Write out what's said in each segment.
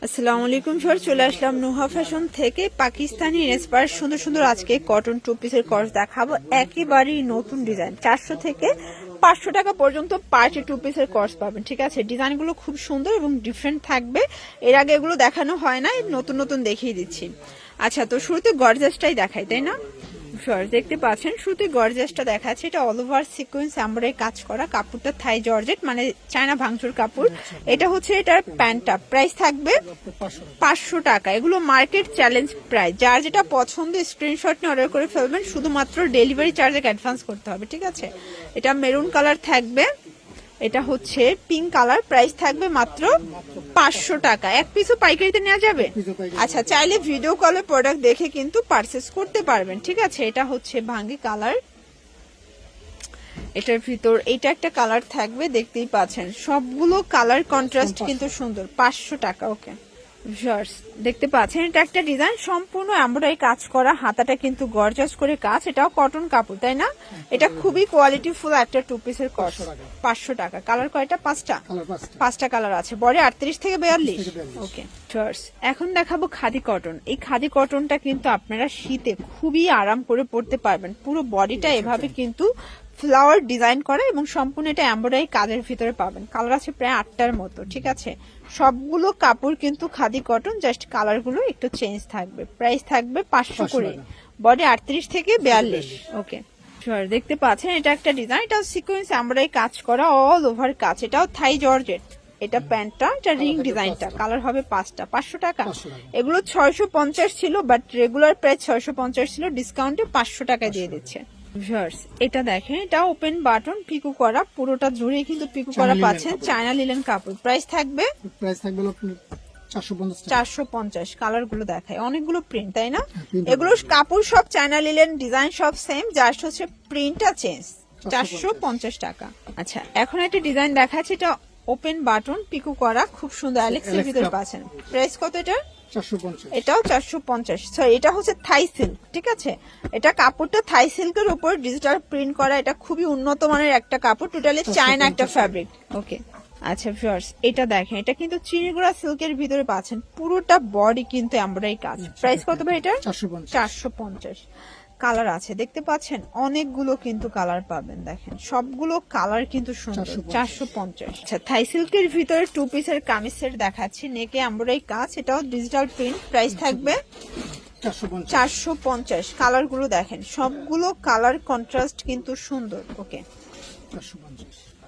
আসসালামু আলাইকুম স্যার, চলে আসলাম নুহা ফ্যাশন থেকে। পাকিস্তানি ইন্সপায়ার সুন্দর সুন্দর আজকে কটন টু পিসের কর্স দেখাবো। একেবারেই নতুন ডিজাইন, 400 থেকে 500 টাকা পর্যন্ত পার্টি টু পিসের কর্স পাবেন। ঠিক আছে, ডিজাইনগুলো খুব সুন্দর এবং ডিফারেন্ট থাকবে। এর আগে এগুলো দেখানো হয় না, নতুন নতুন দেখিয়ে দিচ্ছি। আচ্ছা, তো শুরুতে গর্জাসটাই দেখাই, তাই না? দেখতে পাচ্ছেন শুরুতে গর্জাসটা দেখাচ্ছে। এটা অল ওভার সিকোয়েন্স এমব্রয়ডারি কাজ করা, কাপড়টা থাই জর্জেট মানে চায়না ভাঙচুর কাপড়। এটা হচ্ছে এটার প্যান্টটা, প্রাইস থাকবে 500 টাকা। এগুলো মার্কেট চ্যালেঞ্জ প্রাইস। যার যেটা পছন্দ স্ক্রিনশট নিয়ে অর্ডার করে ফেলবেন, শুধুমাত্র ডেলিভারি চার্জে অ্যাডভান্স করতে হবে। ঠিক আছে, এটা মেরুন কালার থাকবে, এটা হচ্ছে পিঙ্ক কালার, প্রাইস থাকবে মাত্র 500 টাকা। এক পিসও পাইকারিতে নেওয়া যাবে। আচ্ছা, চাইলে ভিডিও কলে প্রোডাক্ট দেখে কিন্তু পারচেস করতে পারবেন। ঠিক আছে, এটা হচ্ছে ভাঙ্গি কালার, এটার ভিতর এটা একটা কালার থাকবে, দেখতেই পাচ্ছেন সবগুলো কালার কন্ট্রাস্ট কিন্তু সুন্দর। 500 টাকা। ওকে ভিউয়ার্স, দেখতে পাচ্ছেন এটা একটা ডিজাইন সম্পূর্ণ এমব্রয়ডারি কাজ করা, হাতাটা কিন্তু গর্জাস করে কাজ। এটাও কটন কাপড়, তাই না? এটা খুবই কোয়ালিটি ফুল একটা টু পিসের কর্স। 500 টাকা। কালার কয়টা? 5টা কালার আছে। বডি 38 থেকে 42। ওকে ভিউয়ার্স, এখন দেখাবো খাদি কটন। এই খাদি কটনটা কিন্তু আপনারা শীতে খুবই আরাম করে পরতে পারবেন। পুরো বডিটা এভাবে কিন্তু ফ্লাওয়ার ডিজাইন করা এবং সম্পূর্ণ এটা এমব্রয়ডারি কাজের ভিতরে পাবেন। কালার আছে প্রায় 8টার মতো। ঠিক আছে, সবগুলো কাপড় কিন্তু খাদি কটন, জাস্ট কালার গুলো একটু চেঞ্জ থাকবে। প্রাইস থাকবে 500 করে। বডি 38 থেকে 42। ওকে দেখতে পাচ্ছেন এটা একটা ডিজাইন, এটা সিকোয়েন্স এমব্রয়ডারি কাজ করা, অল ওভার কাজ। এটাও থাই জর্জেট। এটা প্যান্টটা, এটা রিং ডিজাইনটা। কালার হবে 5টা। 500 টাকা। এগুলো 650 ছিল, বাট রেগুলার প্রাইস 650 ছিল, ডিসকাউন্টে 500 টাকা দিয়ে দিচ্ছে। এটা দেখেন, এটা ওপেন বাটন পিকু করা, পুরোটা জুড়ে কিন্তু পিকু করা পাচ্ছেন। চায়না লিলেন কাপড়। প্রাইস থাকবে 450। কালার গুলো দেখায়, অনেকগুলো প্রিন্ট, তাই না? এগুলো কাপড় সব চায়না লিলেন, ডিজাইন সব সেম, জাস্ট হচ্ছে প্রিন্টটা চেঞ্জ। 450 টাকা। আচ্ছা, এখন একটা ডিজাইন দেখাচ্ছে, এটা ওপেন বাটন পিকু করা, খুব সুন্দর অ্যালেক্সের ভিতরে পাচ্ছেন। প্রাইস কত এটা? 450। এটাও 450। সরি, এটা হচ্ছে থাই সিল্ক। ঠিক আছে, এটা কাপড়টা থাই সিল্কের উপর ডিজিটাল প্রিন্ট করা। এটা খুবই উন্নত মানের একটা কাপড়, টোটালি চায়না একটা ফ্যাব্রিক। ওকে আচ্ছা ভিউয়ার্স, এটা দেখেন, এটা কিন্তু চিনিগুড়া সিল্কের ভিতরে পাচ্ছেন। পুরোটা বডি কিন্তু এমব্রয়ডারি কাজ। প্রাইস কত ভাই এটা? 450। কালার আছে, দেখতে পাচ্ছেন অনেকগুলো কিন্তু কালার পাবেন। দেখেন সবগুলো কালার কিন্তু সুন্দর। 450। আচ্ছা, থাই সিল্কের ভিতরে টু পিসের কামিজ সেট দেখাচ্ছি, নেকে এমব্রয়ডারি কাজ, এটাও ডিজিটাল প্রিন্ট। প্রাইস থাকবে 450। কালার গুলো দেখেন, সবগুলো কালার কন্ট্রাস্ট কিন্তু সুন্দর। ওকে,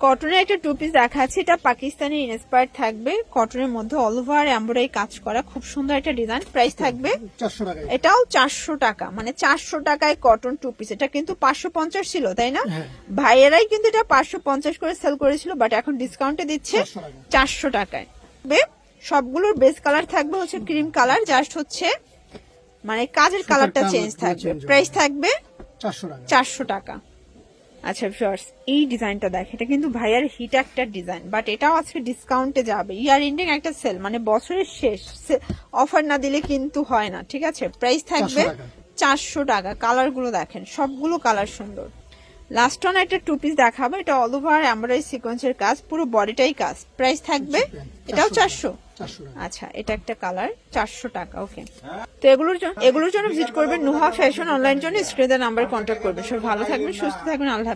কটনের একটা টু পিস দেখাচ্ছি, এটা পাকিস্তানি ইন্সপায়ার থাকবে। কটনের মধ্যে অল ওভার এমব্রয়ডারি কাজ করা, খুব সুন্দর একটা ডিজাইন। প্রাইস থাকবে 400 টাকা। এটাও 400 টাকা, মানে 400 টাকায় কটন টু পিস। এটা কিন্তু 550 ছিল, তাই না? ভাইয়েরাই কিন্তু এটা 550 করে সেল করেছিল, বাট এখন ডিসকাউন্টে দিচ্ছে 400 টাকায়। সবগুলোর বেস কালার থাকবে হচ্ছে ক্রিম কালার, জাস্ট হচ্ছে মানে কাজের কালারটা চেঞ্জ থাকবে। প্রাইস থাকবে 400 টাকা। আচ্ছা ভিউয়ার্স, এই ডিজাইনটা দেখ, এটা কিন্তু ভাইয়ার হিট একটা ডিজাইন, বাট এটাও আজকে ডিসকাউন্টে যাবে। ইয়ার এন্ডিং একটা সেল, মানে বছরের শেষ অফার না দিলে কিন্তু হয় না। ঠিক আছে, প্রাইস থাকবে 400 টাকা। কালার গুলো দেখেন, সবগুলো কালার সুন্দর। লাস্ট ওয়ান একটা টু পিস দেখাবো, এটা অল ওভার এমব্রয়ডারি সিকোয়েন্সের কাজ, পুরো বডিটাই কাজ। প্রাইস থাকবে এটাও 400। আচ্ছা, এটা একটা কালার, 400 টাকা। ওকে, তো এগুলোর জন্য ভিজিট করবেন নুহা ফ্যাশন। অনলাইন জন্য স্ক্রিনে নাম্বার কন্ট্যাক্ট করবেন। সব ভালো থাকবেন, সুস্থ থাকবেন, আল্লাহ।